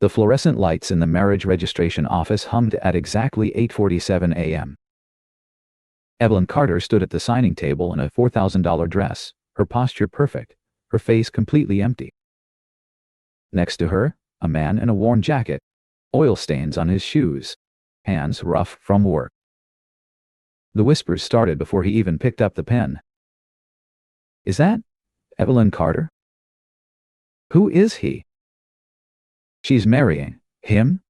The fluorescent lights in the marriage registration office hummed at exactly 8:47 a.m. Evelyn Carter stood at the signing table in a $4,000 dress, her posture perfect, her face completely empty. Next to her, a man in a worn jacket, oil stains on his shoes, hands rough from work. The whispers started before he even picked up the pen. "Is that Evelyn Carter? Who is he? She's marrying him?"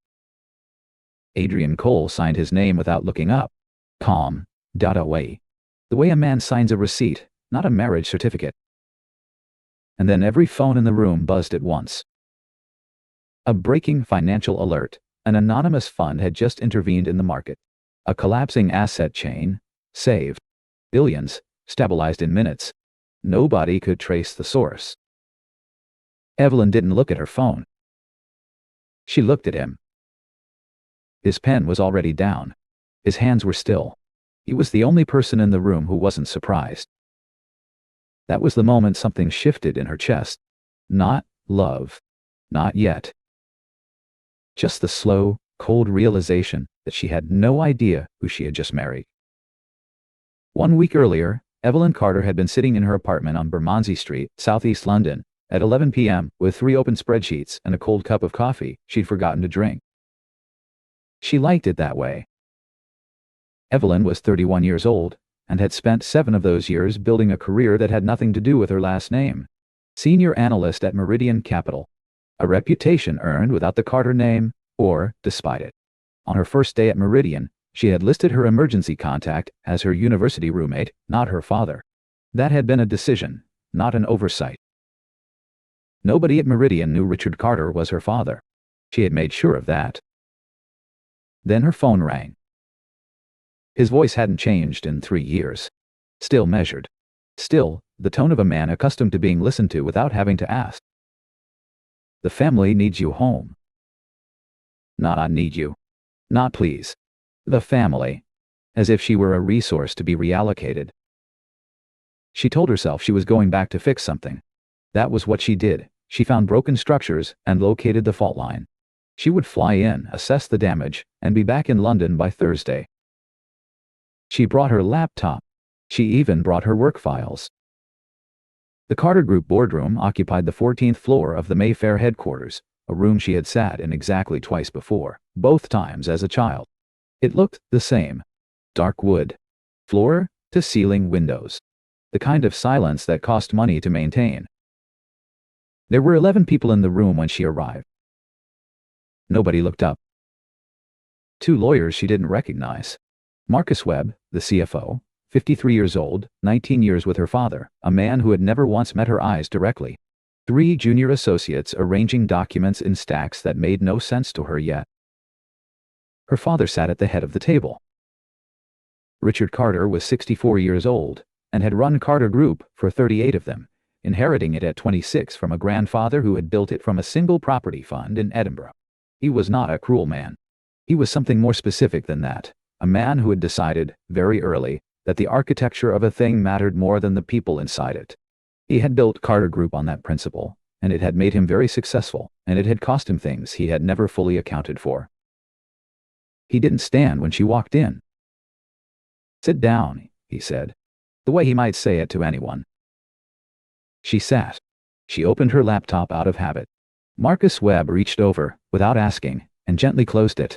Adrian Cole signed his name without looking up. Calm, away. The way a man signs a receipt, not a marriage certificate. And then every phone in the room buzzed at once. A breaking financial alert. An anonymous fund had just intervened in the market. A collapsing asset chain, saved billions, stabilized in minutes. Nobody could trace the source. Evelyn didn't look at her phone. She looked at him. His pen was already down. His hands were still. He was the only person in the room who wasn't surprised. That was the moment something shifted in her chest. Not love. Not yet. Just the slow, cold realization that she had no idea who she had just married. 1 week earlier, Evelyn Carter had been sitting in her apartment on Bermondsey Street, southeast London, at 11 p.m. with 3 open spreadsheets and a cold cup of coffee she'd forgotten to drink. She liked it that way. Evelyn was 31 years old and had spent 7 of those years building a career that had nothing to do with her last name. Senior analyst at Meridian Capital. A reputation earned without the Carter name, or despite it. On her first day at Meridian, she had listed her emergency contact as her university roommate, not her father. That had been a decision, not an oversight. Nobody at Meridian knew Richard Carter was her father. She had made sure of that. Then her phone rang. His voice hadn't changed in 3 years. Still measured. Still, the tone of a man accustomed to being listened to without having to ask. "The family needs you home." Not "I need you." Not "please." The family. As if she were a resource to be reallocated. She told herself she was going back to fix something. That was what she did. She found broken structures and located the fault line. She would fly in, assess the damage, and be back in London by Thursday. She brought her laptop. She even brought her work files. The Carter Group boardroom occupied the 14th floor of the Mayfair headquarters, a room she had sat in exactly twice before, both times as a child. It looked the same. Dark wood. Floor to ceiling windows. The kind of silence that cost money to maintain. There were 11 people in the room when she arrived. Nobody looked up. 2 lawyers she didn't recognize. Marcus Webb, the CFO, 53 years old, 19 years with her father, a man who had never once met her eyes directly. 3 junior associates arranging documents in stacks that made no sense to her yet. Her father sat at the head of the table. Richard Carter was 64 years old, and had run Carter Group for 38 of them, inheriting it at 26 from a grandfather who had built it from a single property fund in Edinburgh. He was not a cruel man. He was something more specific than that, a man who had decided, very early, that the architecture of a thing mattered more than the people inside it. He had built Carter Group on that principle, and it had made him very successful, and it had cost him things he had never fully accounted for. He didn't stand when she walked in. "Sit down," he said, the way he might say it to anyone. She sat. She opened her laptop out of habit. Marcus Webb reached over, without asking, and gently closed it.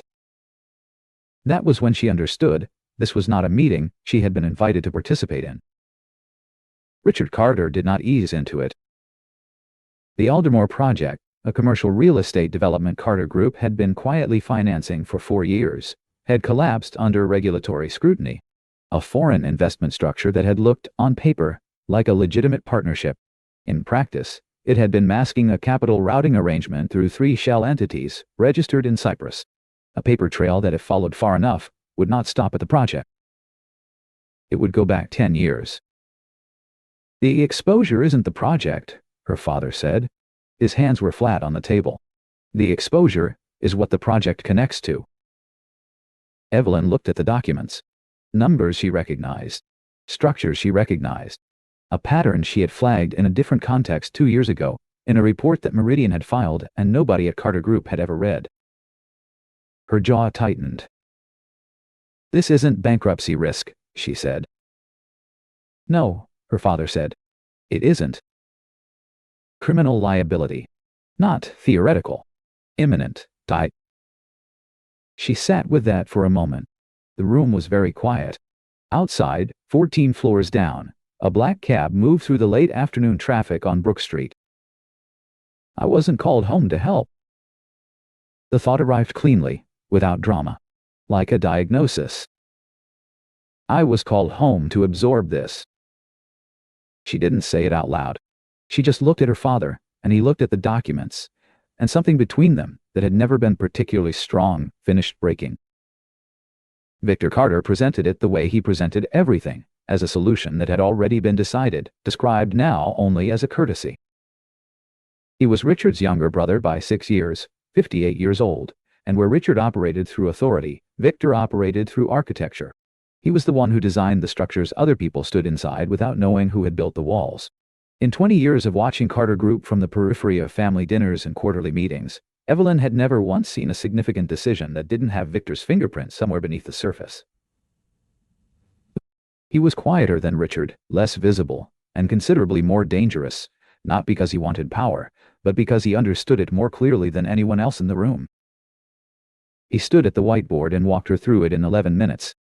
That was when she understood this was not a meeting she had been invited to participate in. Richard Carter did not ease into it. The Aldermore project, a commercial real estate development Carter Group had been quietly financing for 4 years, had collapsed under regulatory scrutiny. A foreign investment structure that had looked, on paper, like a legitimate partnership. In practice, it had been masking a capital routing arrangement through 3 shell entities registered in Cyprus. A paper trail that, if followed far enough, would not stop at the project. It would go back 10 years. "The exposure isn't the project," her father said. His hands were flat on the table. "The exposure is what the project connects to." Evelyn looked at the documents. Numbers she recognized. Structures she recognized. A pattern she had flagged in a different context 2 years ago, in a report that Meridian had filed and nobody at Carter Group had ever read. Her jaw tightened. "This isn't bankruptcy risk," she said. "No," her father said. "It isn't. Criminal liability. Not theoretical. Imminent. She sat with that for a moment. The room was very quiet. Outside, 14 floors down, a black cab moved through the late afternoon traffic on Brook Street. "I wasn't called home to help." The thought arrived cleanly, without drama. Like a diagnosis. "I was called home to absorb this." She didn't say it out loud. She just looked at her father, and he looked at the documents, and something between them that had never been particularly strong finished breaking. Victor Carter presented it the way he presented everything, as a solution that had already been decided, described now only as a courtesy. He was Richard's younger brother by 6 years, 58 years old, and where Richard operated through authority, Victor operated through architecture. He was the one who designed the structures other people stood inside without knowing who had built the walls. In 20 years of watching Carter Group from the periphery of family dinners and quarterly meetings, Evelyn had never once seen a significant decision that didn't have Victor's fingerprint somewhere beneath the surface. He was quieter than Richard, less visible, and considerably more dangerous, not because he wanted power, but because he understood it more clearly than anyone else in the room. He stood at the whiteboard and walked her through it in 11 minutes.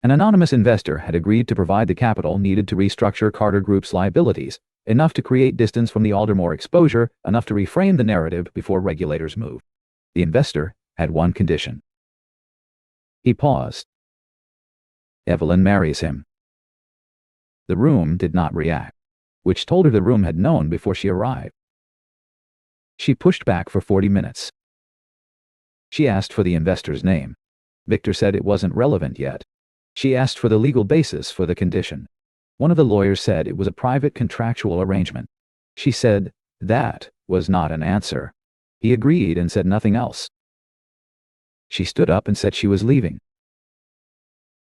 An anonymous investor had agreed to provide the capital needed to restructure Carter Group's liabilities, enough to create distance from the Aldermore exposure, enough to reframe the narrative before regulators move. The investor had one condition. He paused. Evelyn marries him. The room did not react, which told her the room had known before she arrived. She pushed back for 40 minutes. She asked for the investor's name. Victor said it wasn't relevant yet. She asked for the legal basis for the condition. One of the lawyers said it was a private contractual arrangement. She said that was not an answer. He agreed and said nothing else. She stood up and said she was leaving.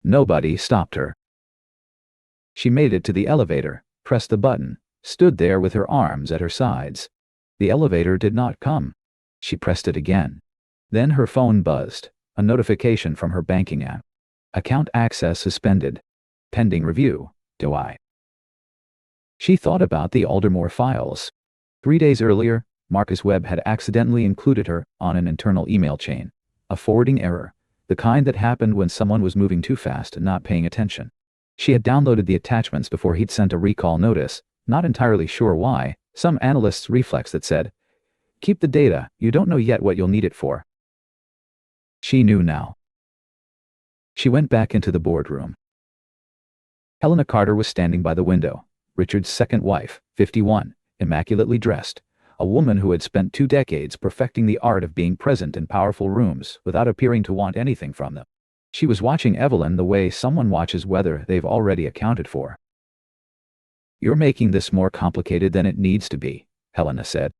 Nobody stopped her. She made it to the elevator, pressed the button, stood there with her arms at her sides. The elevator did not come. She pressed it again. Then her phone buzzed, a notification from her banking app. Account access suspended. Pending review. Do I? She thought about the Aldermore files. 3 days earlier, Marcus Webb had accidentally included her on an internal email chain. A forwarding error, the kind that happened when someone was moving too fast and not paying attention. She had downloaded the attachments before he'd sent a recall notice, not entirely sure why, some analyst's reflex that said, "Keep the data, you don't know yet what you'll need it for." She knew now. She went back into the boardroom. Helena Carter was standing by the window, Richard's second wife, 51, immaculately dressed, a woman who had spent 2 decades perfecting the art of being present in powerful rooms without appearing to want anything from them. She was watching Evelyn the way someone watches weather they've already accounted for. "You're making this more complicated than it needs to be," Helena said.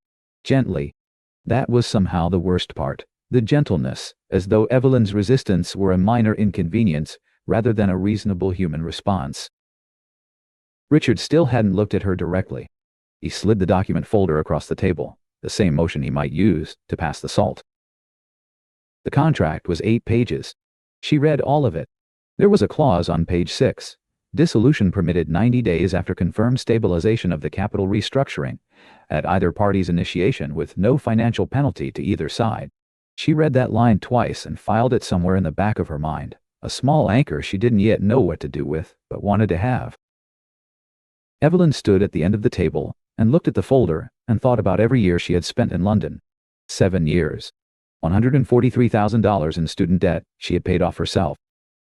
Gently. That was somehow the worst part. The gentleness, as though Evelyn's resistance were a minor inconvenience, rather than a reasonable human response. Richard still hadn't looked at her directly. He slid the document folder across the table, the same motion he might use to pass the salt. The contract was 8 pages. She read all of it. There was a clause on page 6. Dissolution permitted 90 days after confirmed stabilization of the capital restructuring, at either party's initiation with no financial penalty to either side. She read that line twice and filed it somewhere in the back of her mind, a small anchor she didn't yet know what to do with, but wanted to have. Evelyn stood at the end of the table and looked at the folder and thought about every year she had spent in London. 7 years. $143,000 in student debt she had paid off herself.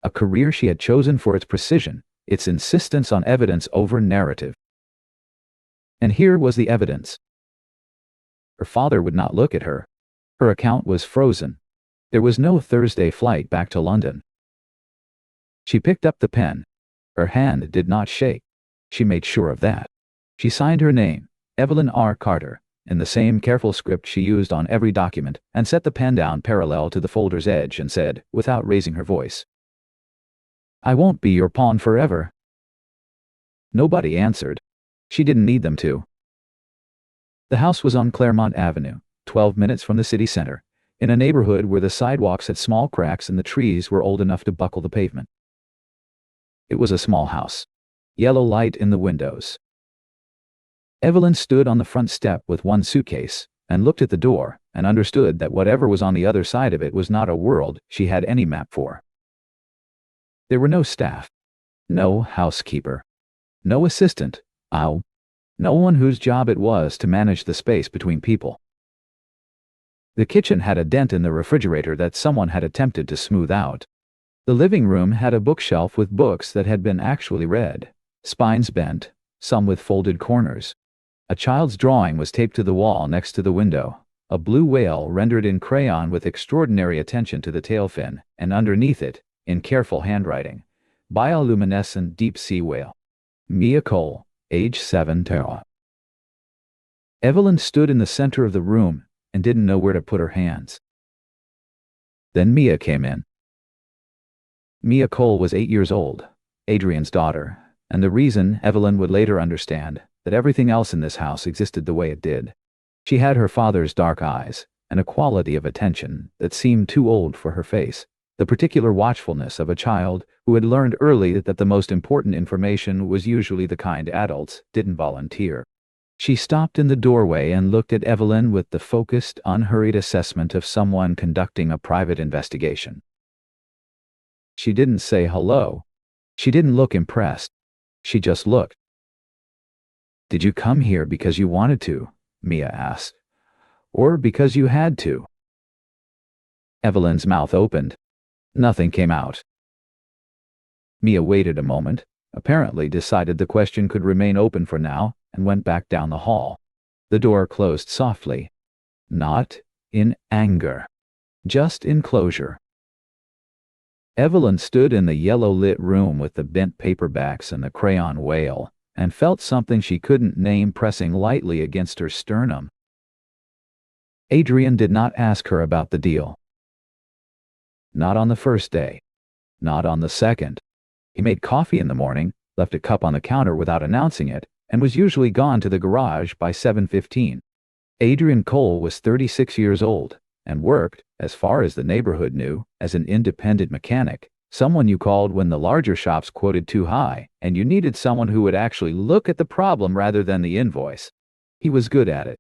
A career she had chosen for its precision, its insistence on evidence over narrative. And here was the evidence. Her father would not look at her. Her account was frozen. There was no Thursday flight back to London. She picked up the pen. Her hand did not shake. She made sure of that. She signed her name, Evelyn R. Carter, in the same careful script she used on every document, and set the pen down parallel to the folder's edge and said, without raising her voice, "I won't be your pawn forever." Nobody answered. She didn't need them to. The house was on Claremont Avenue, 12 minutes from the city center, in a neighborhood where the sidewalks had small cracks and the trees were old enough to buckle the pavement. It was a small house. Yellow light in the windows. Evelyn stood on the front step with one suitcase, and looked at the door, and understood that whatever was on the other side of it was not a world she had any map for. There were no staff. No housekeeper. No assistant. No one whose job it was to manage the space between people. The kitchen had a dent in the refrigerator that someone had attempted to smooth out. The living room had a bookshelf with books that had been actually read, spines bent, some with folded corners. A child's drawing was taped to the wall next to the window, a blue whale rendered in crayon with extraordinary attention to the tail fin, and underneath it, in careful handwriting, bioluminescent deep-sea whale. Mia Cole, age 7 Tara. Evelyn stood in the center of the room and didn't know where to put her hands. Then Mia came in. Mia Cole was 8 years old, Adrian's daughter, and the reason Evelyn would later understand that everything else in this house existed the way it did. She had her father's dark eyes and a quality of attention that seemed too old for her face, the particular watchfulness of a child who had learned early that the most important information was usually the kind adults didn't volunteer. She stopped in the doorway and looked at Evelyn with the focused, unhurried assessment of someone conducting a private investigation. She didn't say hello. She didn't look impressed. She just looked. "Did you come here because you wanted to?" Mia asked. "Or because you had to?" Evelyn's mouth opened. Nothing came out. Mia waited a moment, apparently decided the question could remain open for now, and went back down the hall. The door closed softly. Not in anger. Just in closure. Evelyn stood in the yellow-lit room with the bent paperbacks and the crayon whale, and felt something she couldn't name pressing lightly against her sternum. Adrian did not ask her about the deal. Not on the first day. Not on the second. He made coffee in the morning, left a cup on the counter without announcing it, and was usually gone to the garage by 7:15. Adrian Cole was 36 years old, and worked, as far as the neighborhood knew, as an independent mechanic, someone you called when the larger shops quoted too high, and you needed someone who would actually look at the problem rather than the invoice. He was good at it.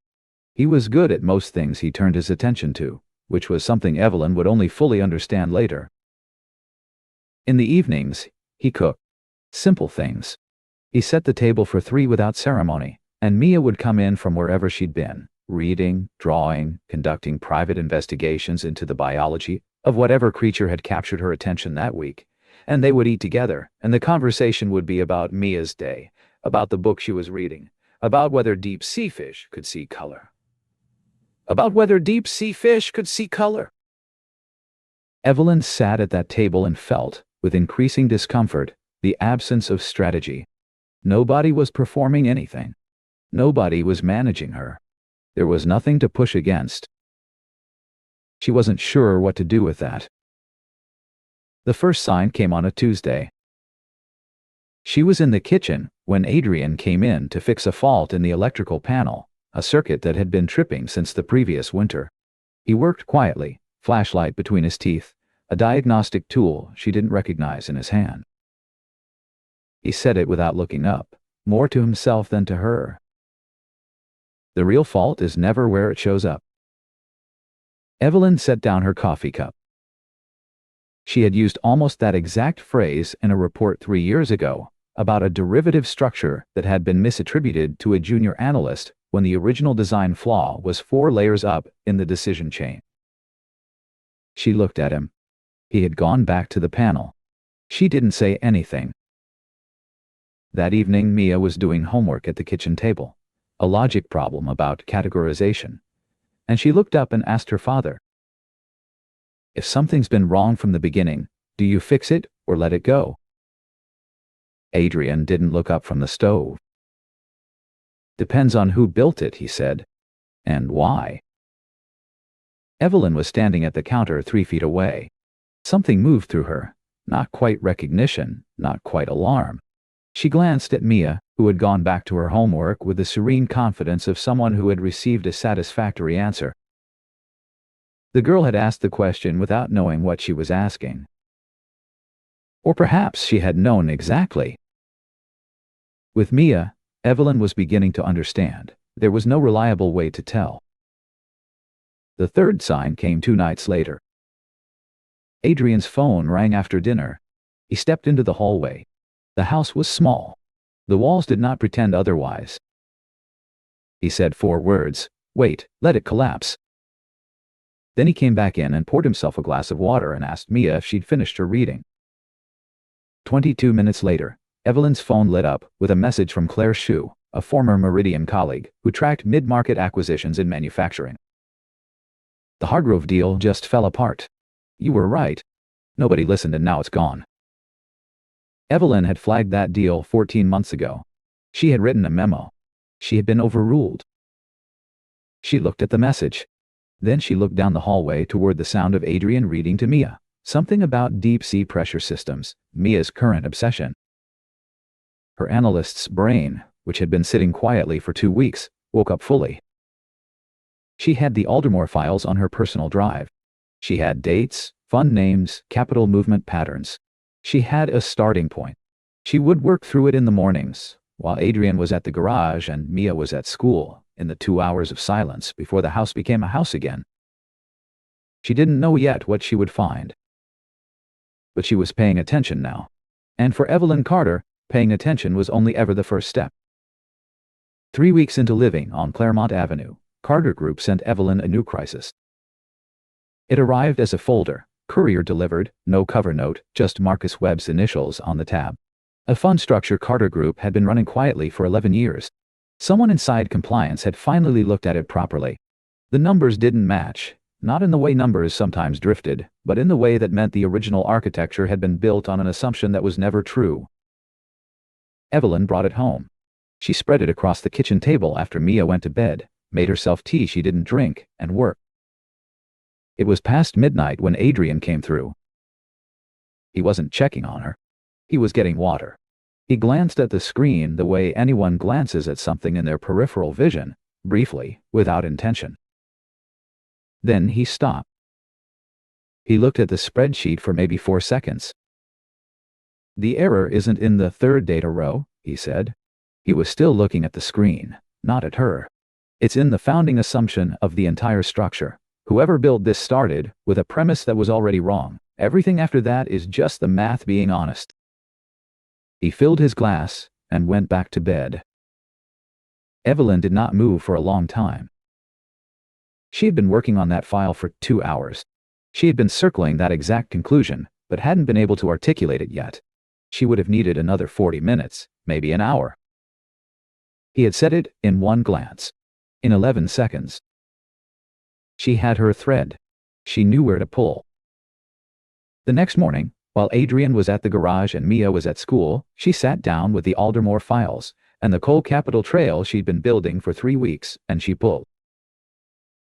He was good at most things he turned his attention to, which was something Evelyn would only fully understand later. In the evenings, he cooked. Simple things. He set the table for 3 without ceremony, and Mia would come in from wherever she'd been, reading, drawing, conducting private investigations into the biology of whatever creature had captured her attention that week, and they would eat together, and the conversation would be about Mia's day, about the book she was reading, about whether deep-sea fish could see color. About whether deep-sea fish could see color. Evelyn sat at that table and felt, with increasing discomfort, the absence of strategy. Nobody was performing anything. Nobody was managing her. There was nothing to push against. She wasn't sure what to do with that. The first sign came on a Tuesday. She was in the kitchen when Adrian came in to fix a fault in the electrical panel, a circuit that had been tripping since the previous winter. He worked quietly, flashlight between his teeth, a diagnostic tool she didn't recognize in his hand. He said it without looking up, more to himself than to her. The real fault is never where it shows up. Evelyn set down her coffee cup. She had used almost that exact phrase in a report 3 years ago about a derivative structure that had been misattributed to a junior analyst when the original design flaw was 4 layers up in the decision chain. She looked at him. He had gone back to the panel. She didn't say anything. That evening Mia was doing homework at the kitchen table, a logic problem about categorization, and she looked up and asked her father, "If something's been wrong from the beginning, do you fix it or let it go?" Adrian didn't look up from the stove. "Depends on who built it," he said. "And why?" Evelyn was standing at the counter 3 feet away. Something moved through her, not quite recognition, not quite alarm. She glanced at Mia, who had gone back to her homework with the serene confidence of someone who had received a satisfactory answer. The girl had asked the question without knowing what she was asking. Or perhaps she had known exactly. With Mia, Evelyn was beginning to understand. There was no reliable way to tell. The third sign came 2 nights later. Adrian's phone rang after dinner. He stepped into the hallway. The house was small. The walls did not pretend otherwise. He said 4 words, "Wait, let it collapse." Then he came back in and poured himself a glass of water and asked Mia if she'd finished her reading. 22 minutes later, Evelyn's phone lit up with a message from Claire Hsu, a former Meridian colleague who tracked mid-market acquisitions in manufacturing. "The Hargrove deal just fell apart. You were right. Nobody listened and now it's gone." Evelyn had flagged that deal 14 months ago. She had written a memo. She had been overruled. She looked at the message. Then she looked down the hallway toward the sound of Adrian reading to Mia, something about deep-sea pressure systems, Mia's current obsession. Her analyst's brain, which had been sitting quietly for 2 weeks, woke up fully. She had the Aldermore files on her personal drive. She had dates, fund names, capital movement patterns. She had a starting point. She would work through it in the mornings, while Adrian was at the garage and Mia was at school, in the 2 hours of silence before the house became a house again. She didn't know yet what she would find. But she was paying attention now. And for Evelyn Carter, paying attention was only ever the first step. 3 weeks into living on Claremont Avenue, Carter Group sent Evelyn a new crisis. It arrived as a folder, courier delivered, no cover note, just Marcus Webb's initials on the tab. A fund structure Carter Group had been running quietly for 11 years. Someone inside compliance had finally looked at it properly. The numbers didn't match, not in the way numbers sometimes drifted, but in the way that meant the original architecture had been built on an assumption that was never true. Evelyn brought it home. She spread it across the kitchen table after Mia went to bed, made herself tea she didn't drink, and worked. It was past midnight when Adrian came through. He wasn't checking on her. He was getting water. He glanced at the screen the way anyone glances at something in their peripheral vision, briefly, without intention. Then he stopped. He looked at the spreadsheet for maybe 4 seconds. "The error isn't in the third data row," he said. He was still looking at the screen, not at her. "It's in the founding assumption of the entire structure. Whoever built this started with a premise that was already wrong. Everything after that is just the math being honest." He filled his glass and went back to bed. Evelyn did not move for a long time. She had been working on that file for 2 hours. She had been circling that exact conclusion, but hadn't been able to articulate it yet. She would have needed another 40 minutes, maybe an hour. He had said it in one glance. In 11 seconds. She had her thread. She knew where to pull. The next morning, while Adrian was at the garage and Mia was at school, she sat down with the Aldermore files and the Cole Capital trail she'd been building for 3 weeks, and she pulled.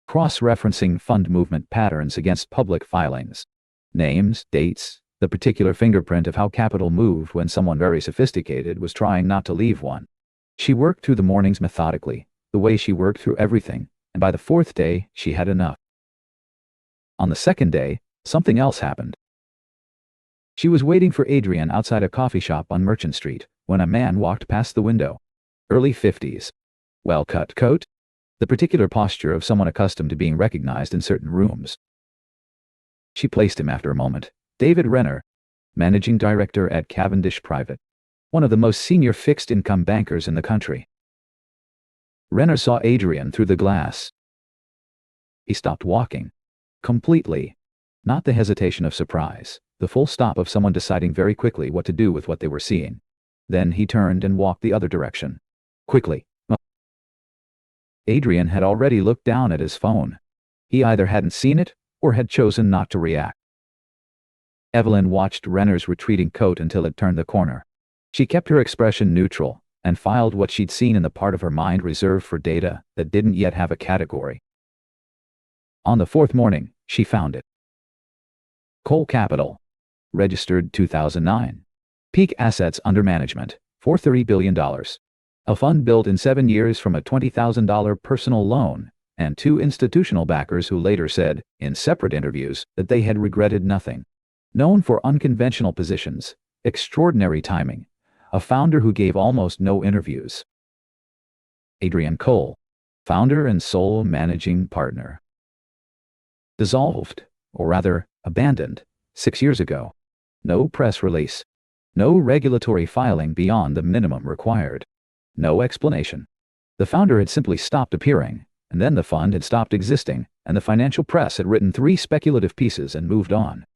Cross-referencing fund movement patterns against public filings. Names, dates, the particular fingerprint of how capital moved when someone very sophisticated was trying not to leave one. She worked through the mornings methodically, the way she worked through everything, and by the 4th day, she had enough. On the 2nd day, something else happened. She was waiting for Adrian outside a coffee shop on Merchant Street when a man walked past the window. Early 50s. Well-cut coat. The particular posture of someone accustomed to being recognized in certain rooms. She placed him after a moment. David Renner, managing director at Cavendish Private. One of the most senior fixed-income bankers in the country. Renner saw Adrian through the glass. He stopped walking. Completely. Not the hesitation of surprise, the full stop of someone deciding very quickly what to do with what they were seeing. Then he turned and walked the other direction. Quickly. Adrian had already looked down at his phone. He either hadn't seen it, or had chosen not to react. Evelyn watched Renner's retreating coat until it turned the corner. She kept her expression neutral, and filed what she'd seen in the part of her mind reserved for data that didn't yet have a category. On the 4th morning, she found it. Cole Capital. Registered 2009. Peak assets under management, $430 billion. A fund built in 7 years from a $20,000 personal loan, and 2 institutional backers who later said, in separate interviews, that they had regretted nothing. Known for unconventional positions, extraordinary timing, a founder who gave almost no interviews. Adrian Cole, founder and sole managing partner. Dissolved, or rather, abandoned, 6 years ago. No press release. No regulatory filing beyond the minimum required. No explanation. The founder had simply stopped appearing, and then the fund had stopped existing, and the financial press had written 3 speculative pieces and moved on.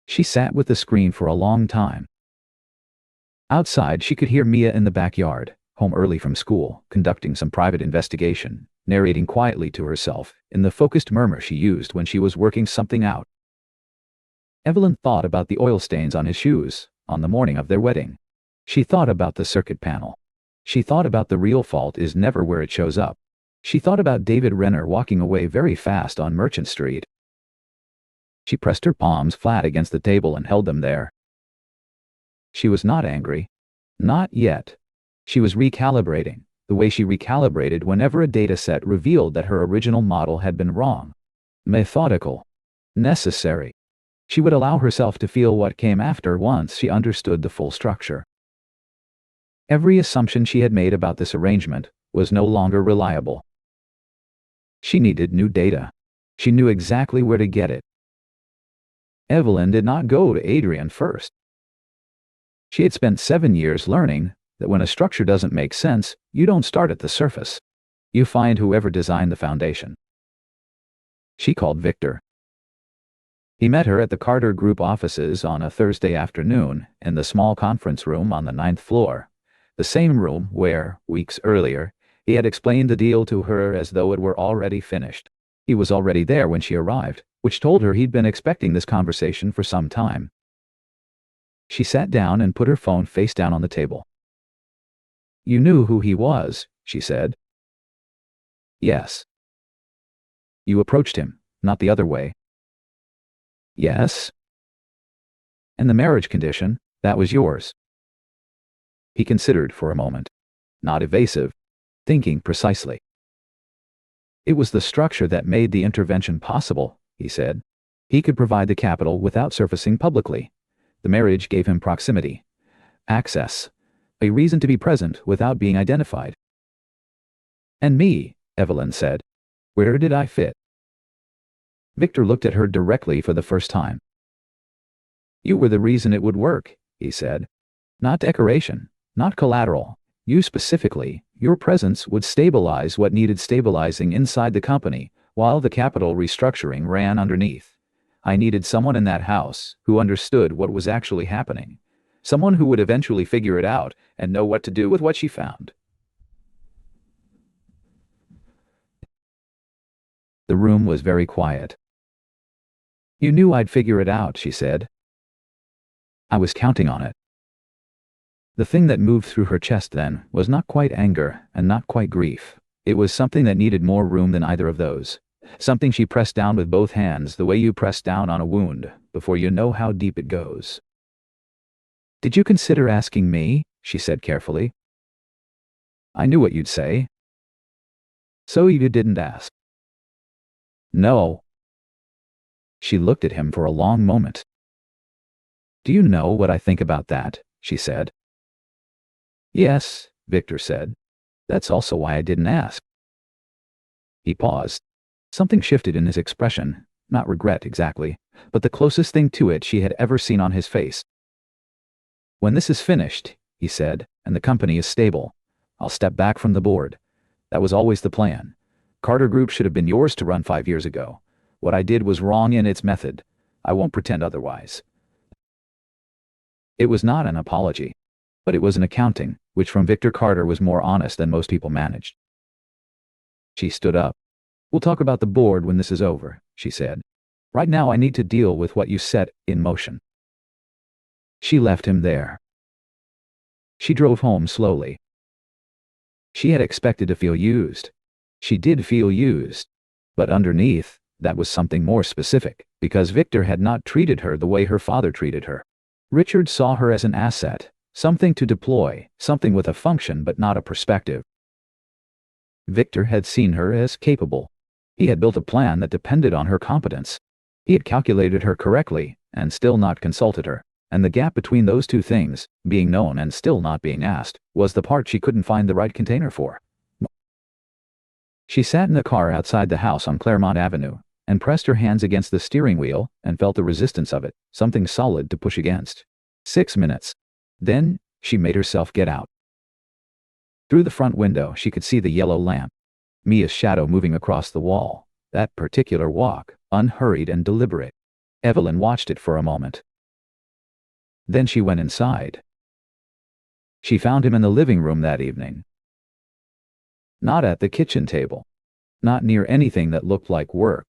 She sat with the screen for a long time. Outside, she could hear Mia in the backyard, home early from school, conducting some private investigation, narrating quietly to herself, in the focused murmur she used when she was working something out. Evelyn thought about the oil stains on his shoes, on the morning of their wedding. She thought about the circuit panel. She thought about the real fault is never where it shows up. She thought about David Renner walking away very fast on Merchant Street. She pressed her palms flat against the table and held them there. She was not angry. Not yet. She was recalibrating, the way she recalibrated whenever a data set revealed that her original model had been wrong. Methodical. Necessary. She would allow herself to feel what came after once she understood the full structure. Every assumption she had made about this arrangement was no longer reliable. She needed new data. She knew exactly where to get it. Evelyn did not go to Adrian first. She had spent 7 years learning that when a structure doesn't make sense, you don't start at the surface. You find whoever designed the foundation. She called Victor. He met her at the Carter Group offices on a Thursday afternoon in the small conference room on the 9th floor, the same room where, weeks earlier, he had explained the deal to her as though it were already finished. He was already there when she arrived, which told her he'd been expecting this conversation for some time. She sat down and put her phone face down on the table. "You knew who he was," she said. "Yes." "You approached him, not the other way." "Yes." "And the marriage condition, that was yours." He considered for a moment. Not evasive. Thinking precisely. "It was the structure that made the intervention possible," he said. "He could provide the capital without surfacing publicly. The marriage gave him proximity. Access. A reason to be present without being identified." "And me," Evelyn said. "Where did I fit?" Victor looked at her directly for the first time. "You were the reason it would work," he said. "Not decoration, not collateral. You specifically, your presence would stabilize what needed stabilizing inside the company, while the capital restructuring ran underneath. I needed someone in that house who understood what was actually happening. Someone who would eventually figure it out and know what to do with what she found." The room was very quiet. "You knew I'd figure it out," she said. "I was counting on it." The thing that moved through her chest then was not quite anger and not quite grief. It was something that needed more room than either of those. Something she pressed down with both hands the way you press down on a wound before you know how deep it goes. "Did you consider asking me?" she said carefully. "I knew what you'd say." "So you didn't ask?" "No." She looked at him for a long moment. "Do you know what I think about that?" she said. "Yes," Victor said. "That's also why I didn't ask." He paused. Something shifted in his expression, not regret exactly, but the closest thing to it she had ever seen on his face. "When this is finished," he said, "and the company is stable, I'll step back from the board. That was always the plan. Carter Group should have been yours to run 5 years ago. What I did was wrong in its method. I won't pretend otherwise." It was not an apology, but it was an accounting, which from Victor Carter was more honest than most people managed. She stood up. "We'll talk about the board when this is over," she said. "Right now I need to deal with what you set in motion." She left him there. She drove home slowly. She had expected to feel used. She did feel used. But underneath, that was something more specific, because Victor had not treated her the way her father treated her. Richard saw her as an asset, something to deploy, something with a function but not a perspective. Victor had seen her as capable. He had built a plan that depended on her competence. He had calculated her correctly, and still not consulted her. And the gap between those two things, being known and still not being asked, was the part she couldn't find the right container for. She sat in the car outside the house on Claremont Avenue, and pressed her hands against the steering wheel, and felt the resistance of it, something solid to push against. 6 minutes. Then, she made herself get out. Through the front window she could see the yellow lamp. Mia's shadow moving across the wall. That particular walk, unhurried and deliberate. Evelyn watched it for a moment. Then she went inside. She found him in the living room that evening. Not at the kitchen table. Not near anything that looked like work.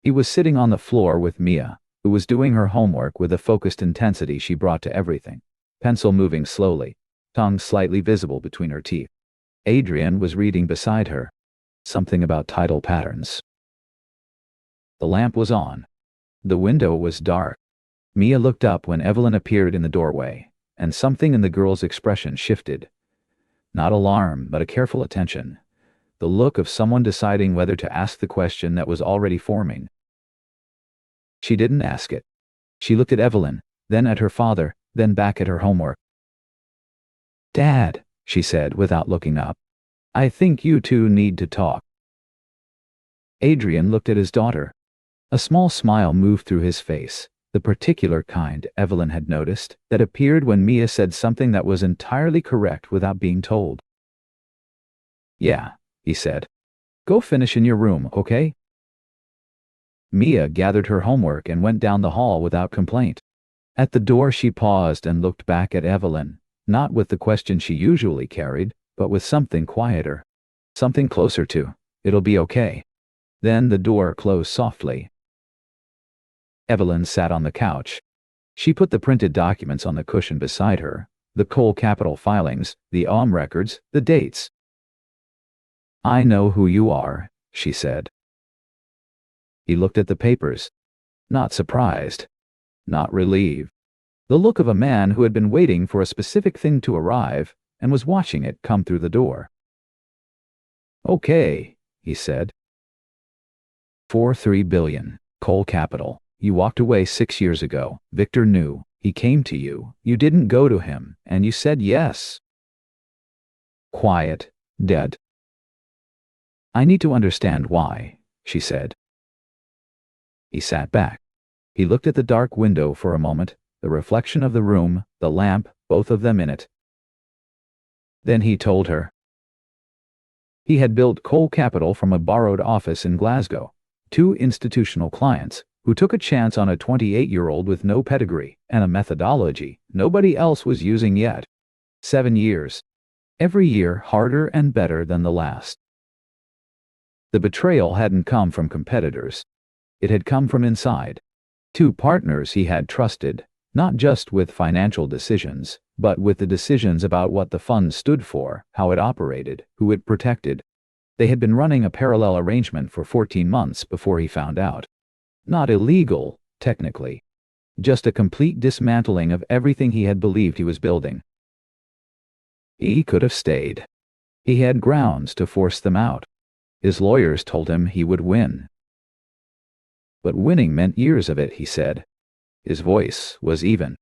He was sitting on the floor with Mia, who was doing her homework with the focused intensity she brought to everything. Pencil moving slowly, tongue slightly visible between her teeth. Adrian was reading beside her. Something about tidal patterns. The lamp was on. The window was dark. Mia looked up when Evelyn appeared in the doorway, and something in the girl's expression shifted. Not alarm, but a careful attention. The look of someone deciding whether to ask the question that was already forming. She didn't ask it. She looked at Evelyn, then at her father, then back at her homework. "Dad," she said without looking up. "I think you two need to talk." Adrian looked at his daughter. A small smile moved through his face, the particular kind Evelyn had noticed, that appeared when Mia said something that was entirely correct without being told. "Yeah," he said. "Go finish in your room, okay?" Mia gathered her homework and went down the hall without complaint. At the door she paused and looked back at Evelyn, not with the question she usually carried, but with something quieter. Something closer to, "It'll be okay." Then the door closed softly. Evelyn sat on the couch. She put the printed documents on the cushion beside her, the Cole Capital filings, the records, the dates. "I know who you are," she said. He looked at the papers. Not surprised. Not relieved. The look of a man who had been waiting for a specific thing to arrive, and was watching it come through the door. "Okay," he said. 4.3 billion, Cole Capital. You walked away 6 years ago. Victor knew. He came to you. You didn't go to him, and you said yes. Quiet. Dead. "I need to understand why," she said. He sat back. He looked at the dark window for a moment, the reflection of the room, the lamp, both of them in it. Then he told her. He had built Cole Capital from a borrowed office in Glasgow. 2 institutional clients, who took a chance on a 28-year-old with no pedigree and a methodology nobody else was using yet. 7 years. Every year harder and better than the last. The betrayal hadn't come from competitors. It had come from inside. 2 partners he had trusted, not just with financial decisions, but with the decisions about what the fund stood for, how it operated, who it protected. They had been running a parallel arrangement for 14 months before he found out. Not illegal, technically. Just a complete dismantling of everything he had believed he was building. He could have stayed. He had grounds to force them out. His lawyers told him he would win. But winning meant years of it, he said. His voice was even.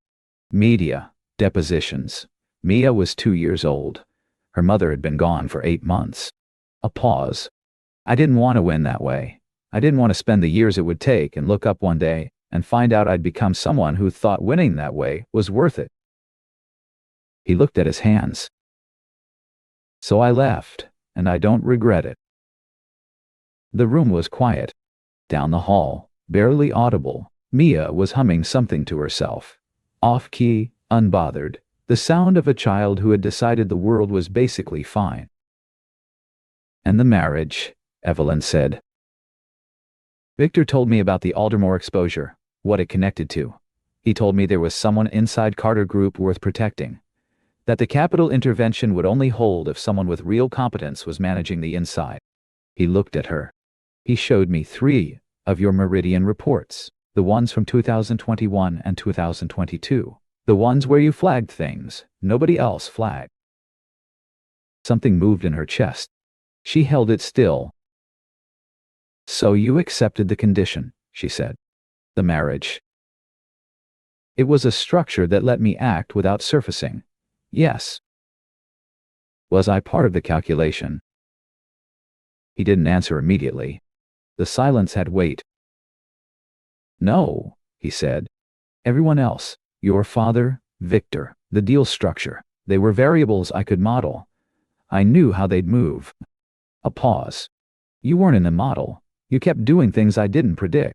Media, depositions. Mia was 2 years old. Her mother had been gone for 8 months. A pause. "I didn't want to win that way. I didn't want to spend the years it would take and look up one day and find out I'd become someone who thought winning that way was worth it." He looked at his hands. "So I left, and I don't regret it." The room was quiet. Down the hall, barely audible, Mia was humming something to herself. Off-key, unbothered, the sound of a child who had decided the world was basically fine. "And the marriage," Evelyn said. "Victor told me about the Aldermore exposure, what it connected to. He told me there was someone inside Carter Group worth protecting. That the capital intervention would only hold if someone with real competence was managing the inside." He looked at her. "He showed me 3 of your Meridian reports, the ones from 2021 and 2022. The ones where you flagged things nobody else flagged. Something moved in her chest. She held it still. So you accepted the condition, she said. The marriage. It was a structure that let me act without surfacing. Yes. Was I part of the calculation? He didn't answer immediately. The silence had weight. No, he said. Everyone else, your father, Victor, the deal structure, they were variables I could model. I knew how they'd move. A pause. You weren't in the model. You kept doing things I didn't predict.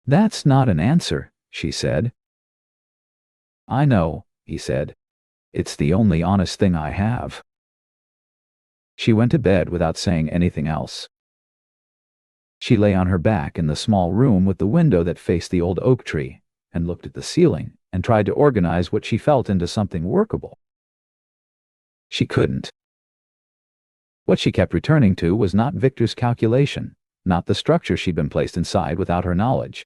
That's not an answer, she said. I know, he said. It's the only honest thing I have. She went to bed without saying anything else. She lay on her back in the small room with the window that faced the old oak tree, and looked at the ceiling, and tried to organize what she felt into something workable. She couldn't. What she kept returning to was not Victor's calculation, not the structure she'd been placed inside without her knowledge.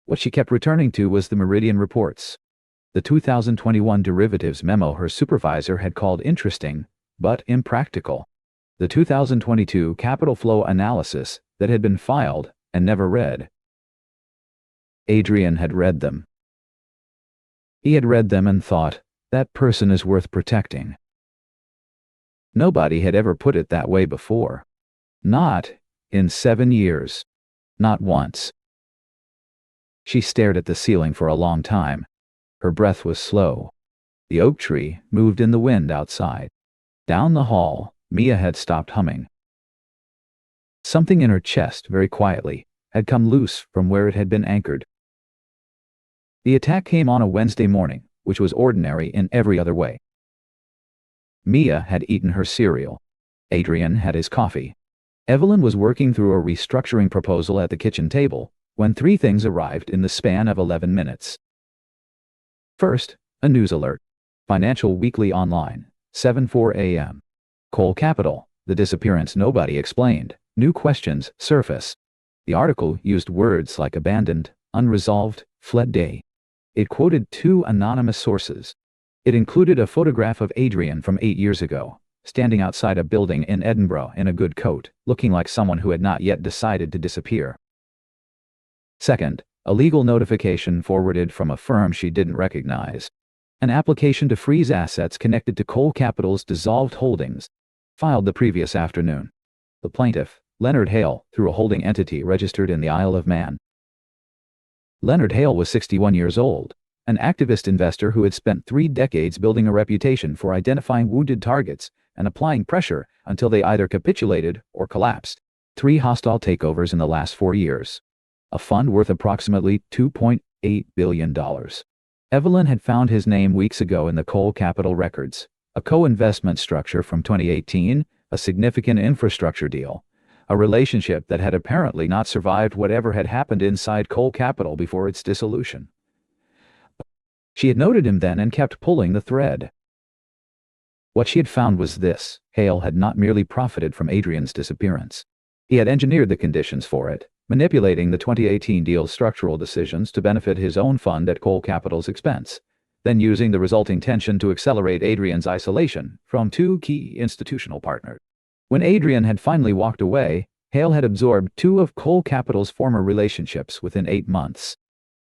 What she kept returning to was the Meridian reports. The 2021 derivatives memo her supervisor had called interesting, but impractical. The 2022 capital flow analysis that had been filed and never read. Adrian had read them. He had read them and thought, that person is worth protecting. Nobody had ever put it that way before. Not in 7 years. Not once. She stared at the ceiling for a long time. Her breath was slow. The oak tree moved in the wind outside. Down the hall, Mia had stopped humming. Something in her chest, very quietly, had come loose from where it had been anchored. The attack came on a Wednesday morning, which was ordinary in every other way. Mia had eaten her cereal. Adrian had his coffee. Evelyn was working through a restructuring proposal at the kitchen table, when 3 things arrived in the span of 11 minutes. First, a news alert. Financial Weekly Online, 7:04 a.m. Cole Capital, the disappearance nobody explained. New questions surface. The article used words like abandoned, unresolved, fled day. It quoted 2 anonymous sources. It included a photograph of Adrian from 8 years ago, standing outside a building in Edinburgh in a good coat, looking like someone who had not yet decided to disappear. Second, a legal notification forwarded from a firm she didn't recognize. An application to freeze assets connected to Cole Capital's dissolved holdings, filed the previous afternoon. The plaintiff, Leonard Hale, through a holding entity registered in the Isle of Man. Leonard Hale was 61 years old, an activist investor who had spent 3 decades building a reputation for identifying wounded targets and applying pressure until they either capitulated or collapsed. 3 hostile takeovers in the last 4 years. A fund worth approximately $2.8 billion. Evelyn had found his name weeks ago in the Cole Capital records, a co-investment structure from 2018, a significant infrastructure deal, a relationship that had apparently not survived whatever had happened inside Cole Capital before its dissolution. She had noted him then and kept pulling the thread. What she had found was this: Hale had not merely profited from Adrian's disappearance. He had engineered the conditions for it, manipulating the 2018 deal's structural decisions to benefit his own fund at Cole Capital's expense, then using the resulting tension to accelerate Adrian's isolation from 2 key institutional partners. When Adrian had finally walked away, Hale had absorbed 2 of Cole Capital's former relationships within 8 months.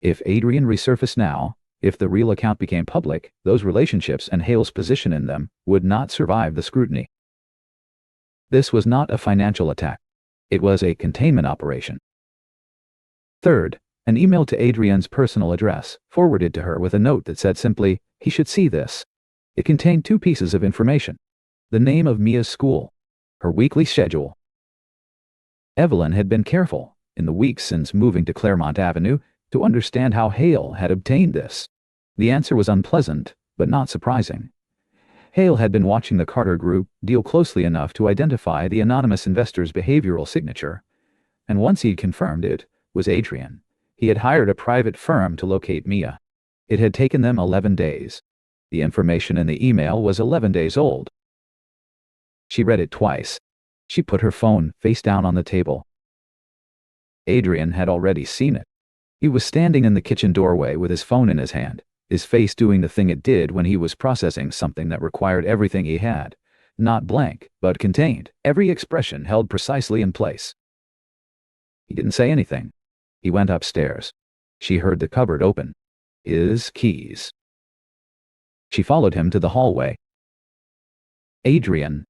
If Adrian resurfaced now, if the real account became public, those relationships and Hale's position in them would not survive the scrutiny. This was not a financial attack. It was a containment operation. Third, an email to Adrian's personal address, forwarded to her with a note that said simply, "He should see this." It contained 2 pieces of information. The name of Mia's school, her weekly schedule. Evelyn had been careful, in the weeks since moving to Claremont Avenue, to understand how Hale had obtained this. The answer was unpleasant, but not surprising. Hale had been watching the Carter Group deal closely enough to identify the anonymous investor's behavioral signature, and once he'd confirmed it was Adrian, he had hired a private firm to locate Mia. It had taken them 11 days. The information in the email was 11 days old. She read it twice. She put her phone face down on the table. Adrian had already seen it. He was standing in the kitchen doorway with his phone in his hand, his face doing the thing it did when he was processing something that required everything he had. Not blank, but contained, every expression held precisely in place. He didn't say anything. He went upstairs. She heard the cupboard open. His keys. She followed him to the hallway. Adrian.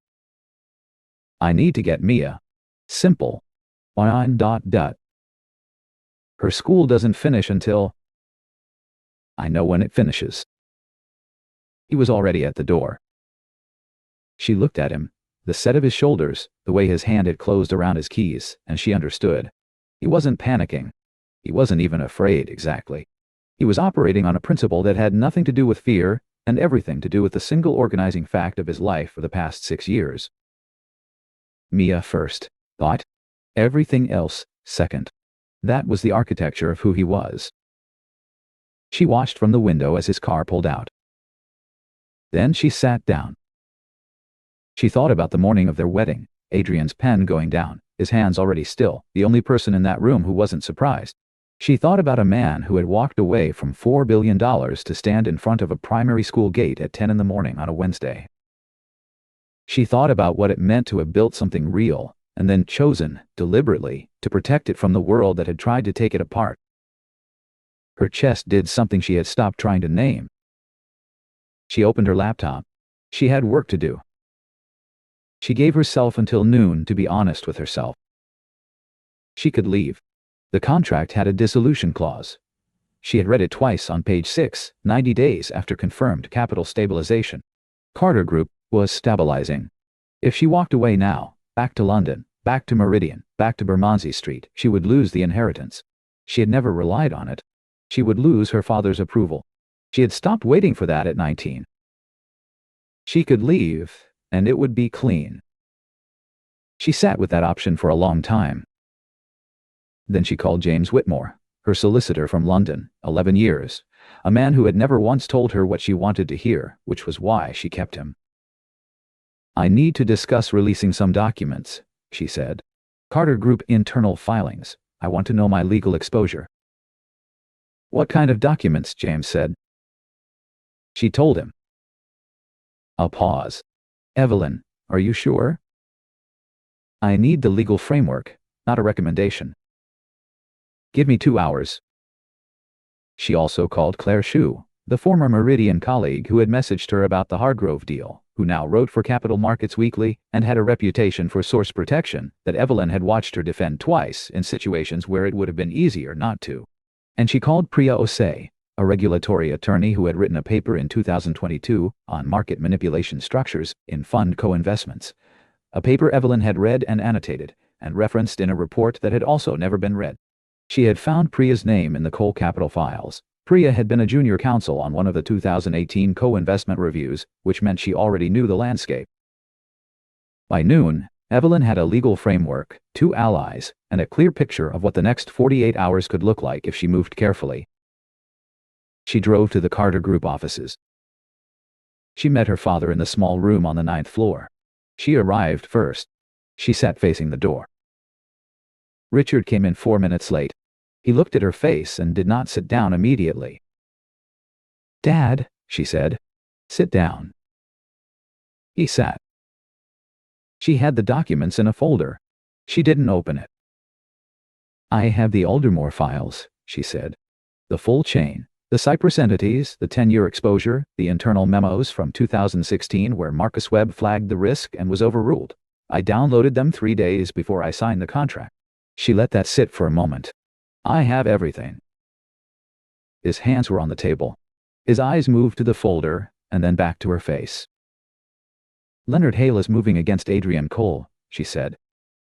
I need to get Mia. Simple. Her school doesn't finish until... I know when it finishes. He was already at the door. She looked at him, the set of his shoulders, the way his hand had closed around his keys, and she understood. He wasn't panicking. He wasn't even afraid, exactly. He was operating on a principle that had nothing to do with fear and everything to do with the single organizing fact of his life for the past 6 years. Mia first, thought. Everything else, second. That was the architecture of who he was. She watched from the window as his car pulled out. Then she sat down. She thought about the morning of their wedding, Adrian's pen going down, his hands already still, the only person in that room who wasn't surprised. She thought about a man who had walked away from $4 billion to stand in front of a primary school gate at 10 in the morning on a Wednesday. She thought about what it meant to have built something real, and then chosen, deliberately, to protect it from the world that had tried to take it apart. Her chest did something she had stopped trying to name. She opened her laptop. She had work to do. She gave herself until noon to be honest with herself. She could leave. The contract had a dissolution clause. She had read it twice on page 6, 90 days after confirmed capital stabilization. Carter Group was stabilizing. If she walked away now, back to London, back to Meridian, back to Bermondsey Street, she would lose the inheritance. She had never relied on it. She would lose her father's approval. She had stopped waiting for that at 19. She could leave, and it would be clean. She sat with that option for a long time. Then she called James Whitmore, her solicitor from London, 11 years, a man who had never once told her what she wanted to hear, which was why she kept him. I need to discuss releasing some documents, she said. Carter Group internal filings. I want to know my legal exposure. What kind of documents? James said. She told him. A pause. Evelyn, are you sure? I need the legal framework, not a recommendation. Give me 2 hours. She also called Claire Shue, the former Meridian colleague who had messaged her about the Hargrove deal, who now wrote for Capital Markets Weekly and had a reputation for source protection that Evelyn had watched her defend twice in situations where it would have been easier not to. And she called Priya Osei, a regulatory attorney who had written a paper in 2022 on market manipulation structures in fund co-investments, a paper Evelyn had read and annotated, and referenced in a report that had also never been read. She had found Priya's name in the Cole Capital files. Priya had been a junior counsel on one of the 2018 co-investment reviews, which meant she already knew the landscape. By noon, Evelyn had a legal framework, 2 allies, and a clear picture of what the next 48 hours could look like if she moved carefully. She drove to the Carter Group offices. She met her father in the small room on the 9th floor. She arrived first. She sat facing the door. Richard came in 4 minutes late. He looked at her face and did not sit down immediately. Dad, she said, sit down. He sat. She had the documents in a folder. She didn't open it. I have the Aldermore files, she said. The full chain. The Cyprus entities, the 10-year exposure, the internal memos from 2016 where Marcus Webb flagged the risk and was overruled. I downloaded them 3 days before I signed the contract. She let that sit for a moment. I have everything. His hands were on the table. His eyes moved to the folder, and then back to her face. Leonard Hale is moving against Adrian Cole, she said.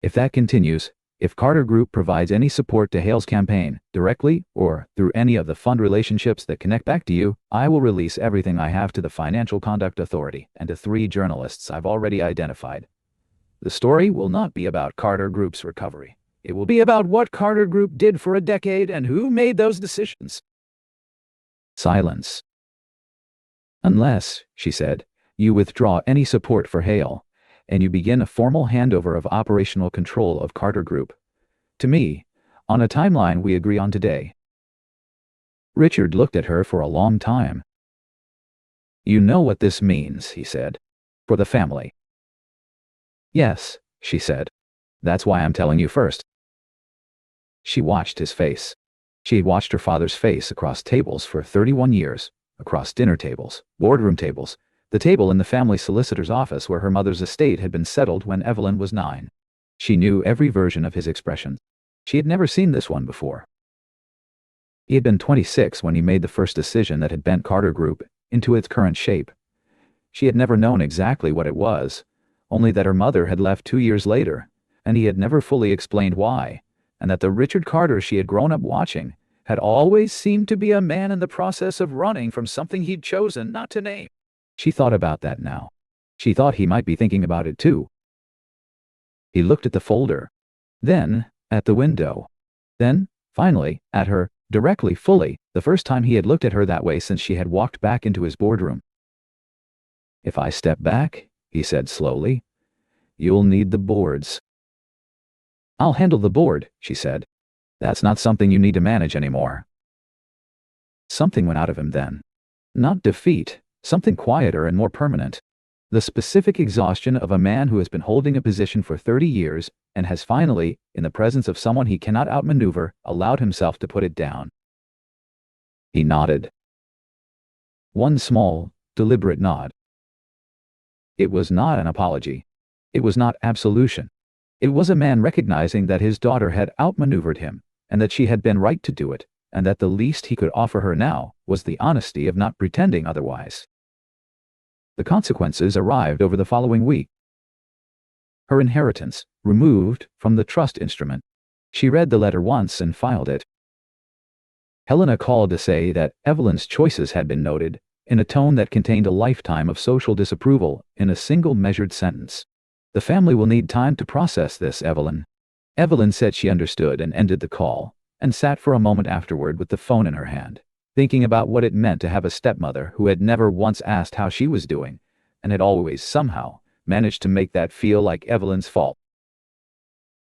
If that continues, if Carter Group provides any support to Hale's campaign, directly or through any of the fund relationships that connect back to you, I will release everything I have to the Financial Conduct Authority and to 3 journalists I've already identified. The story will not be about Carter Group's recovery. It will be about what Carter Group did for a decade and who made those decisions. Silence. Unless, she said, you withdraw any support for Hale, and you begin a formal handover of operational control of Carter Group. To me, on a timeline we agree on today. Richard looked at her for a long time. "You know what this means," he said. "For the family." "Yes," she said. "That's why I'm telling you first." She watched his face. She had watched her father's face across tables for 31 years, across dinner tables, boardroom tables, the table in the family solicitor's office where her mother's estate had been settled when Evelyn was 9. She knew every version of his expression. She had never seen this one before. He had been 26 when he made the first decision that had bent Carter Group into its current shape. She had never known exactly what it was, only that her mother had left 2 years later, and he had never fully explained why, and that the Richard Carter she had grown up watching had always seemed to be a man in the process of running from something he'd chosen not to name. She thought about that now. She thought he might be thinking about it too. He looked at the folder, then at the window, then, finally, at her, directly, fully, the first time he had looked at her that way since she had walked back into his boardroom. "If I step back," he said slowly, "you'll need the boards." "I'll handle the board," she said. "That's not something you need to manage anymore." Something went out of him then. Not defeat, something quieter and more permanent. The specific exhaustion of a man who has been holding a position for 30 years and has finally, in the presence of someone he cannot outmaneuver, allowed himself to put it down. He nodded. One small, deliberate nod. It was not an apology. It was not absolution. It was a man recognizing that his daughter had outmaneuvered him, and that she had been right to do it, and that the least he could offer her now was the honesty of not pretending otherwise. The consequences arrived over the following week. Her inheritance, removed from the trust instrument. She read the letter once and filed it. Helena called to say that Evelyn's choices had been noted, in a tone that contained a lifetime of social disapproval in a single measured sentence. "The family will need time to process this, Evelyn." Evelyn said she understood and ended the call, and sat for a moment afterward with the phone in her hand, thinking about what it meant to have a stepmother who had never once asked how she was doing, and had always, somehow, managed to make that feel like Evelyn's fault.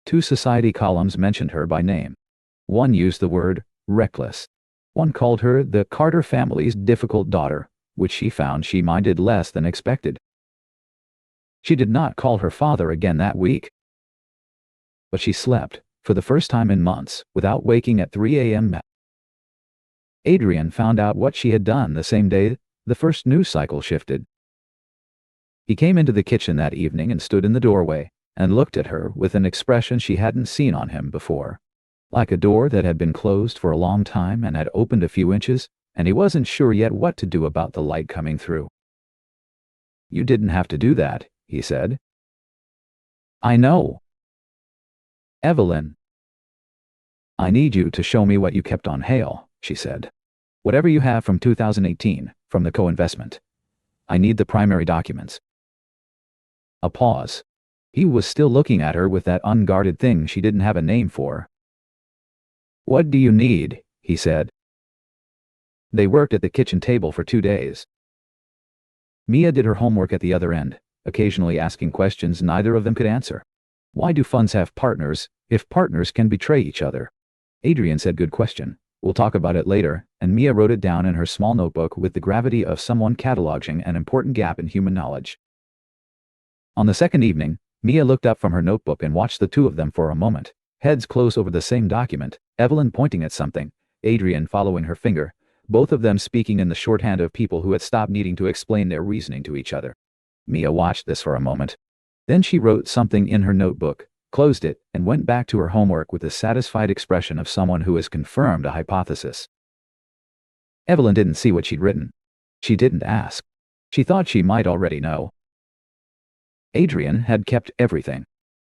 2 society columns mentioned her by name. One used the word reckless. One called her the Carter family's difficult daughter, which she found she minded less than expected. She did not call her father again that week. But she slept, for the first time in months, without waking at 3 a.m. Adrian found out what she had done the same day the first news cycle shifted. He came into the kitchen that evening and stood in the doorway, and looked at her with an expression she hadn't seen on him before. Like a door that had been closed for a long time and had opened a few inches, and he wasn't sure yet what to do about the light coming through. "You didn't have to do that," he said. "I know." "Evelyn, I need you to show me what you kept on Hale," she said. "Whatever you have from 2018, from the co-investment. I need the primary documents." A pause. He was still looking at her with that unguarded thing she didn't have a name for. "What do you need?" he said. They worked at the kitchen table for 2 days. Mia did her homework at the other end, occasionally asking questions neither of them could answer. Why do funds have partners, if partners can betray each other? Adrian said, "Good question. We'll talk about it later," and Mia wrote it down in her small notebook with the gravity of someone cataloging an important gap in human knowledge. On the second evening, Mia looked up from her notebook and watched the two of them for a moment, heads close over the same document, Evelyn pointing at something, Adrian following her finger, both of them speaking in the shorthand of people who had stopped needing to explain their reasoning to each other. Mia watched this for a moment. Then she wrote something in her notebook, closed it, and went back to her homework with the satisfied expression of someone who has confirmed a hypothesis. Evelyn didn't see what she'd written. She didn't ask. She thought she might already know. Adrian had kept everything.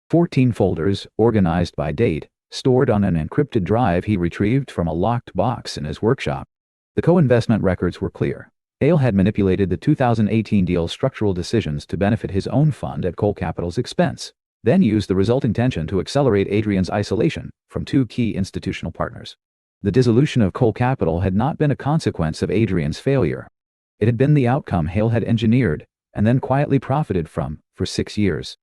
14 folders, organized by date, stored on an encrypted drive he retrieved from a locked box in his workshop. The co-investment records were clear. Hale had manipulated the 2018 deal's structural decisions to benefit his own fund at Cole Capital's expense, then used the resulting tension to accelerate Adrian's isolation from 2 key institutional partners. The dissolution of Cole Capital had not been a consequence of Adrian's failure. It had been the outcome Hale had engineered, and then quietly profited from, for 6 years.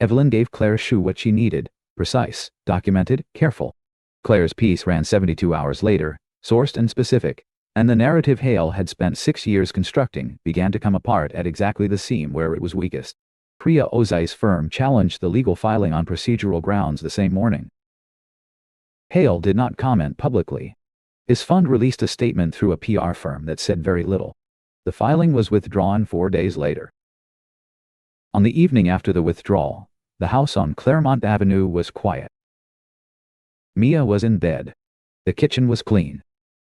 Evelyn gave Claire Shu what she needed, precise, documented, careful. Claire's piece ran 72 hours later, sourced and specific, and the narrative Hale had spent 6 years constructing began to come apart at exactly the seam where it was weakest. Priya Ozai's firm challenged the legal filing on procedural grounds the same morning. Hale did not comment publicly. His fund released a statement through a PR firm that said very little. The filing was withdrawn 4 days later. On the evening after the withdrawal, the house on Claremont Avenue was quiet. Mia was in bed. The kitchen was clean.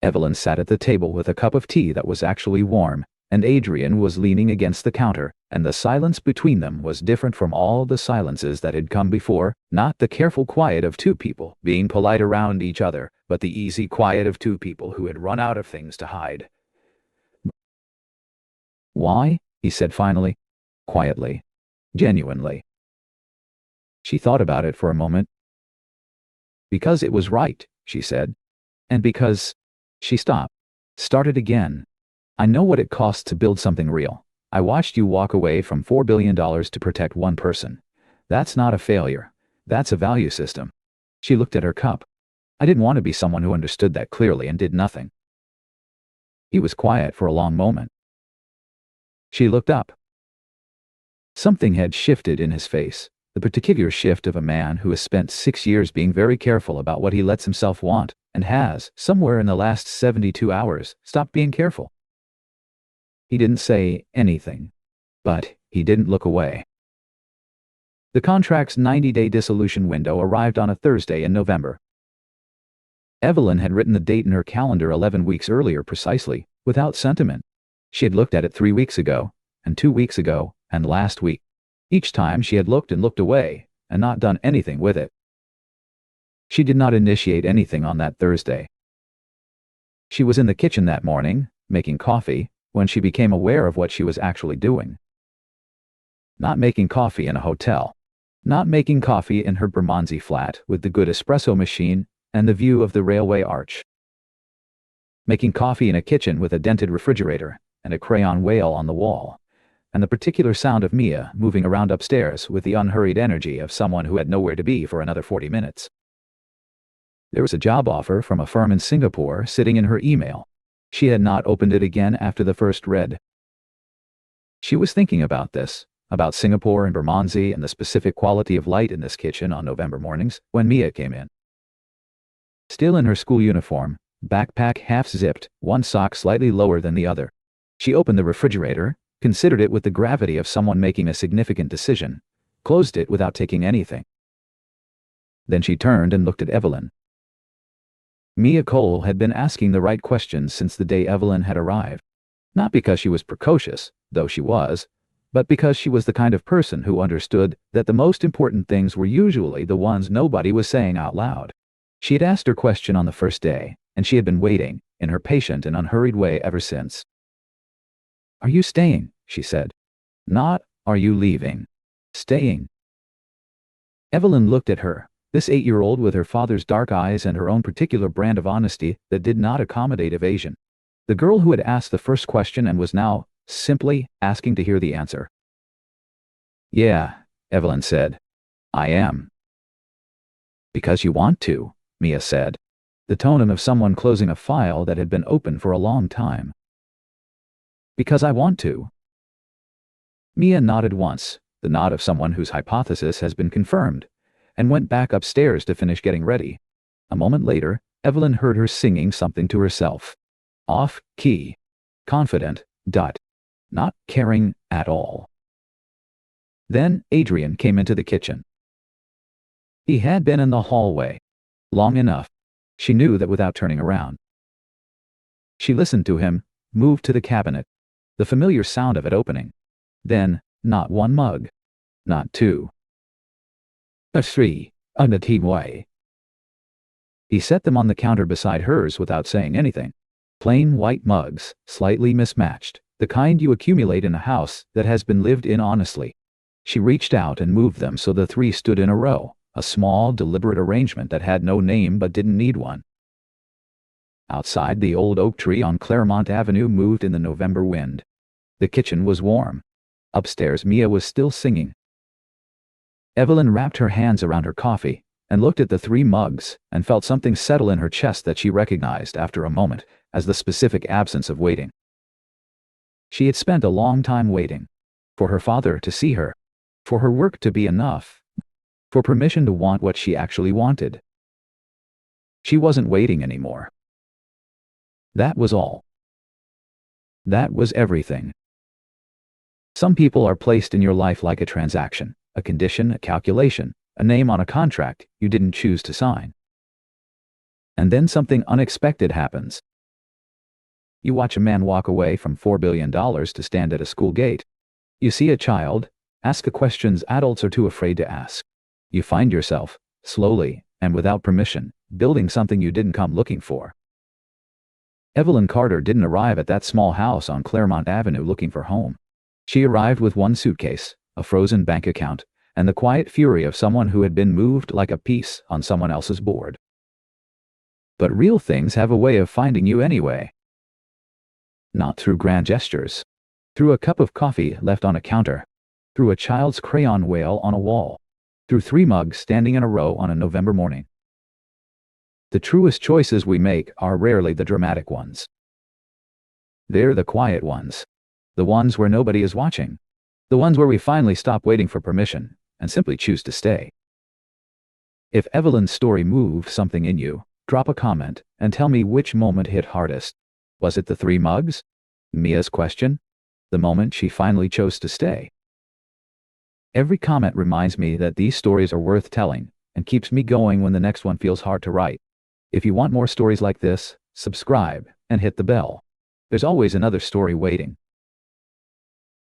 Evelyn sat at the table with a cup of tea that was actually warm, and Adrian was leaning against the counter, and the silence between them was different from all the silences that had come before, not the careful quiet of two people being polite around each other, but the easy quiet of two people who had run out of things to hide. "Why?" he said finally. Quietly. Genuinely. She thought about it for a moment. "Because it was right," she said. "And because—" She stopped. Started again. "I know what it costs to build something real. I watched you walk away from $4 billion to protect one person. That's not a failure. That's a value system." She looked at her cup. "I didn't want to be someone who understood that clearly and did nothing." He was quiet for a long moment. She looked up. Something had shifted in his face, the particular shift of a man who has spent 6 years being very careful about what he lets himself want, and has, somewhere in the last 72 hours, stopped being careful. He didn't say anything, but he didn't look away. The contract's 90-day dissolution window arrived on a Thursday in November. Evelyn had written the date in her calendar 11 weeks earlier precisely, without sentiment. She had looked at it 3 weeks ago, and 2 weeks ago, and last week. Each time she had looked and looked away, and not done anything with it. She did not initiate anything on that Thursday. She was in the kitchen that morning, making coffee, when she became aware of what she was actually doing. Not making coffee in a hotel. Not making coffee in her Bermondsey flat with the good espresso machine and the view of the railway arch. Making coffee in a kitchen with a dented refrigerator and a crayon whale on the wall, and the particular sound of Mia moving around upstairs with the unhurried energy of someone who had nowhere to be for another 40 minutes. There was a job offer from a firm in Singapore sitting in her email. She had not opened it again after the first read. She was thinking about this, about Singapore and Bermondsey and the specific quality of light in this kitchen on November mornings, when Mia came in. Still in her school uniform, backpack half-zipped, one sock slightly lower than the other. She opened the refrigerator, considered it with the gravity of someone making a significant decision, closed it without taking anything. Then she turned and looked at Evelyn. Mia Cole had been asking the right questions since the day Evelyn had arrived. Not because she was precocious, though she was, but because she was the kind of person who understood that the most important things were usually the ones nobody was saying out loud. She had asked her question on the first day, and she had been waiting, in her patient and unhurried way ever since. "Are you staying?" she said. "Not, are you leaving? Staying." Evelyn looked at her, this 8-year-old with her father's dark eyes and her own particular brand of honesty that did not accommodate evasion. The girl who had asked the first question and was now, simply, asking to hear the answer. "Yeah," Evelyn said. "I am." "Because you want to," Mia said, the tone of someone closing a file that had been open for a long time. "Because I want to." Mia nodded once, the nod of someone whose hypothesis has been confirmed, and went back upstairs to finish getting ready. A moment later, Evelyn heard her singing something to herself. Off key. Confident. Not caring at all. Then Adrian came into the kitchen. He had been in the hallway. Long enough. She knew that without turning around. She listened to him, moved to the cabinet. The familiar sound of it opening. Then, not one mug. Not two. But 3, on the team way. He set them on the counter beside hers without saying anything. Plain white mugs, slightly mismatched, the kind you accumulate in a house that has been lived in honestly. She reached out and moved them so the 3 stood in a row, a small, deliberate arrangement that had no name but didn't need one. Outside, the old oak tree on Claremont Avenue moved in the November wind. The kitchen was warm. Upstairs, Mia was still singing. Evelyn wrapped her hands around her coffee, and looked at the 3 mugs, and felt something settle in her chest that she recognized after a moment as the specific absence of waiting. She had spent a long time waiting. For her father to see her. For her work to be enough. For permission to want what she actually wanted. She wasn't waiting anymore. That was all. That was everything. Some people are placed in your life like a transaction, a condition, a calculation, a name on a contract you didn't choose to sign. And then something unexpected happens. You watch a man walk away from $4 billion to stand at a school gate. You see a child, ask the questions adults are too afraid to ask. You find yourself, slowly, and without permission, building something you didn't come looking for. Evelyn Carter didn't arrive at that small house on Claremont Avenue looking for home. She arrived with one suitcase, a frozen bank account, and the quiet fury of someone who had been moved like a piece on someone else's board. But real things have a way of finding you anyway. Not through grand gestures. Through a cup of coffee left on a counter. Through a child's crayon whale on a wall. Through 3 mugs standing in a row on a November morning. The truest choices we make are rarely the dramatic ones. They're the quiet ones. The ones where nobody is watching. The ones where we finally stop waiting for permission and simply choose to stay. If Evelyn's story moved something in you, drop a comment and tell me which moment hit hardest. Was it the 3 mugs? Mia's question? The moment she finally chose to stay? Every comment reminds me that these stories are worth telling and keeps me going when the next one feels hard to write. If you want more stories like this, subscribe and hit the bell. There's always another story waiting.